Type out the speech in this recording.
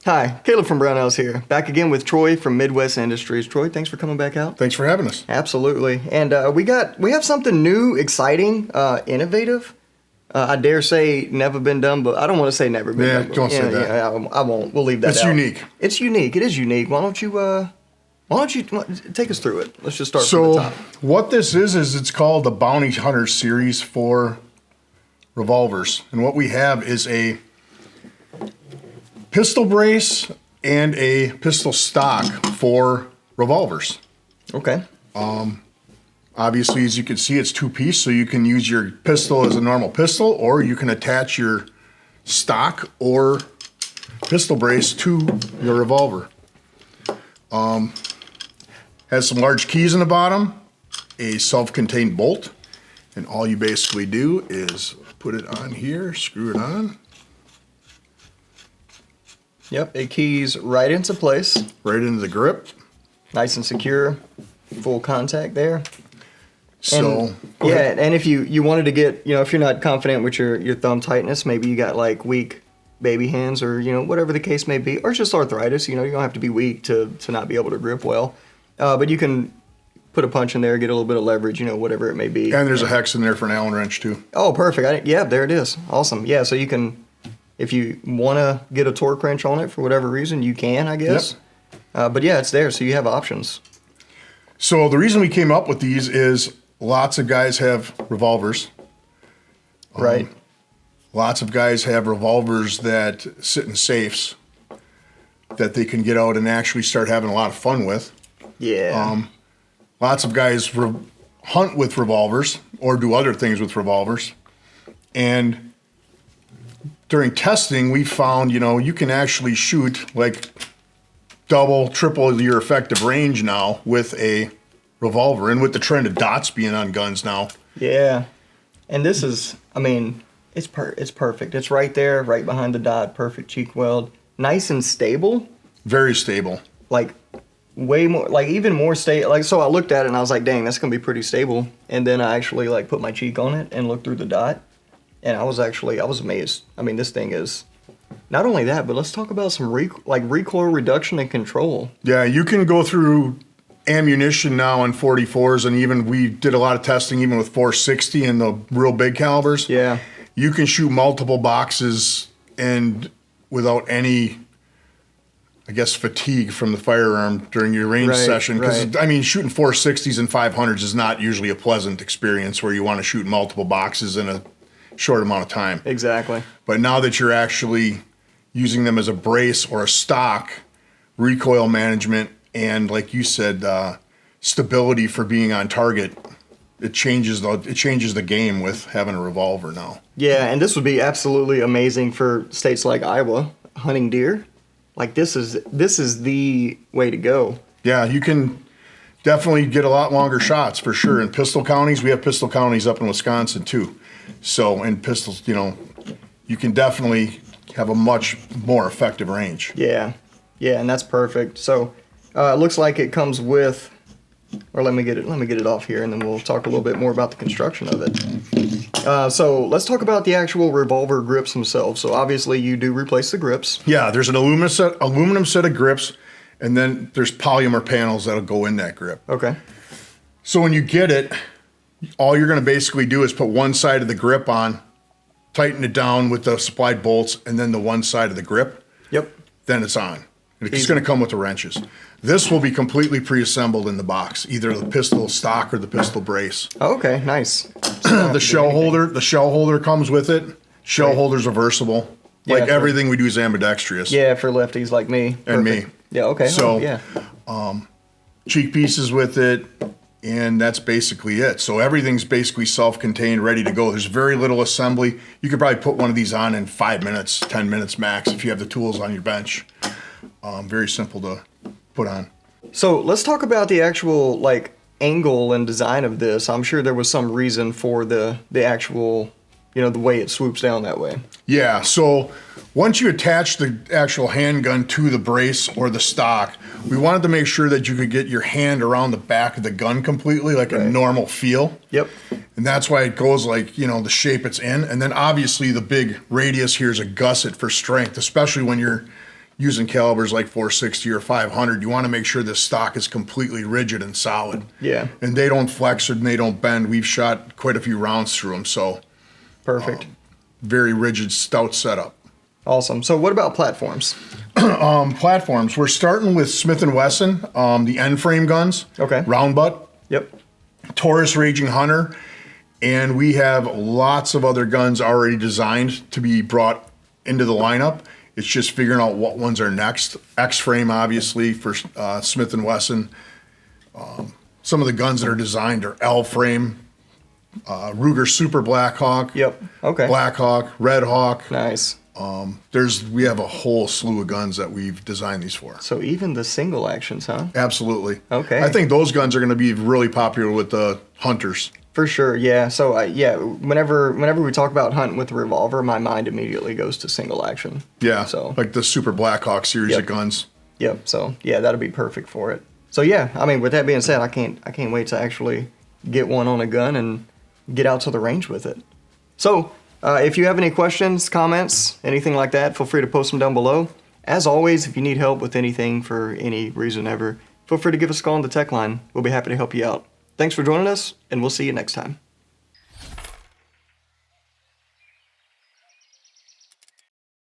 Hi, Caleb from Brownells here. Back again with Troy from Midwest Industries. Troy, thanks for coming back out. Thanks for having us. Absolutely. And we have something new, exciting, innovative. I dare say never been done, but I don't want to say never been done. Yeah, don't say that. Yeah, I won't. We'll leave that out. It's unique. It's unique. It is unique. Why don't you take us through it? Let's just start from the top. What this is it's called the Bounty Hunter series for revolvers. And what we have is a pistol brace and a pistol stock for revolvers. Okay. Obviously, as you can see, it's two-piece, so you can use your pistol as a normal pistol, or you can attach your stock or pistol brace to your revolver. Has some large keys in the bottom, a self-contained bolt, and all you basically do is put it on here, screw it on. Yep, it keys right into place. Right into the grip. Nice and secure. Full contact there. So, and if you wanted to get, if you're not confident with your thumb tightness, maybe you got like weak baby hands or, whatever the case may be, or just arthritis, you don't have to be weak to not be able to grip well. But you can put a punch in there, get a little bit of leverage, whatever it may be. And there's a hex in there for an Allen wrench too. Oh, perfect. Yeah, there it is. Awesome. Yeah, so you can, if you want to get a torque wrench on it for whatever reason, you can, I guess. Yep. But yeah, it's there, so you have options. So the reason we came up with these is lots of guys have revolvers. Right. Lots of guys have revolvers that sit in safes that they can get out and actually start having a lot of fun with. Yeah. Lots of guys hunt with revolvers or do other things with revolvers. And during testing, we found, you can actually shoot like double, triple your effective range now with a revolver, and with the trend of dots being on guns now. Yeah. And this is, it's perfect. It's right there, right behind the dot, perfect cheek weld. Nice and stable. Very stable. Like way more, like even more stable. Like, so I looked at it and I was like, dang, that's going to be pretty stable. And then I actually like put my cheek on it and looked through the dot. And I was amazed. This thing is, not only that, but let's talk about some recoil reduction and control. Yeah, you can go through ammunition now on 44s, and even we did a lot of testing even with 460 and the real big calibers. Yeah. You can shoot multiple boxes and without any, fatigue from the firearm during your range session. Because, shooting 460s and 500s is not usually a pleasant experience where you want to shoot multiple boxes in a short amount of time. Exactly. But now that you're actually using them as a brace or a stock, recoil management, and like you said, stability for being on target, it changes the game with having a revolver now. Yeah, and this would be absolutely amazing for states like Iowa, hunting deer. Like this is the way to go. Yeah, you can definitely get a lot longer shots for sure. In pistol counties, we have pistol counties up in Wisconsin too. So in pistols, you can definitely have a much more effective range. Yeah, and that's perfect. So it looks like it comes with, or let me get it off here, and then we'll talk a little bit more about the construction of it. So let's talk about the actual revolver grips themselves. So obviously you do replace the grips. Yeah, there's an aluminum set of grips, and then there's polymer panels that'll go in that grip. Okay. So when you get it, all you're going to basically do is put one side of the grip on, tighten it down with the supplied bolts, and then the one side of the grip. Yep. Then it's on. It's going to come with the wrenches. This will be completely preassembled in the box, either the pistol stock or the pistol brace. Okay, nice. The shell holder comes with it. Shell holder's reversible. Yeah, like everything we do is ambidextrous. Yeah, for lefties like me. And Perfect. me. Yeah, okay. So, yeah. Cheek pieces with it, and that's basically it. So everything's basically self-contained, ready to go. There's very little assembly. You could probably put one of these on in 5 minutes, 10 minutes max if you have the tools on your bench. Very simple to put on. So let's talk about the actual angle and design of this. I'm sure there was some reason for the actual, the way it swoops down that way. Yeah, so once you attach the actual handgun to the brace or the stock, we wanted to make sure that you could get your hand around the back of the gun completely, like a normal feel. Yep. And that's why it goes the shape it's in. And then obviously the big radius here is a gusset for strength, especially when you're using calibers like 460 or 500, you want to make sure the stock is completely rigid and solid. Yeah. And they don't flex and they don't bend. We've shot quite a few rounds through them, so Perfect. very rigid, stout setup. Awesome. So what about platforms? Platforms. We're starting with Smith & Wesson, the end frame guns. Okay. Round butt, Yep. Taurus Raging Hunter, and we have lots of other guns already designed to be brought into the lineup. It's just figuring out what ones are next. X-frame, obviously, for Smith & Wesson. Some of the guns that are designed are L-frame, Ruger Super Blackhawk, Yep. Okay. Blackhawk, Red Hawk. Nice. We have a whole slew of guns that we've designed these for. So even the single actions, huh? Absolutely. Okay. I think those guns are going to be really popular with the hunters. For sure, yeah. So, whenever we talk about hunting with the revolver, my mind immediately goes to single action. Yeah. So, like the Super Blackhawk series of guns. yep. So, yeah, that'll be perfect for it. So, yeah, I mean, with that being said, I can't wait to actually get one on a gun and get out to the range with it. So, if you have any questions, comments, anything like that, feel free to post them down below. As always, if you need help with anything for any reason ever, feel free to give us a call on the tech line. We'll be happy to help you out. Thanks for joining us, and we'll see you next time.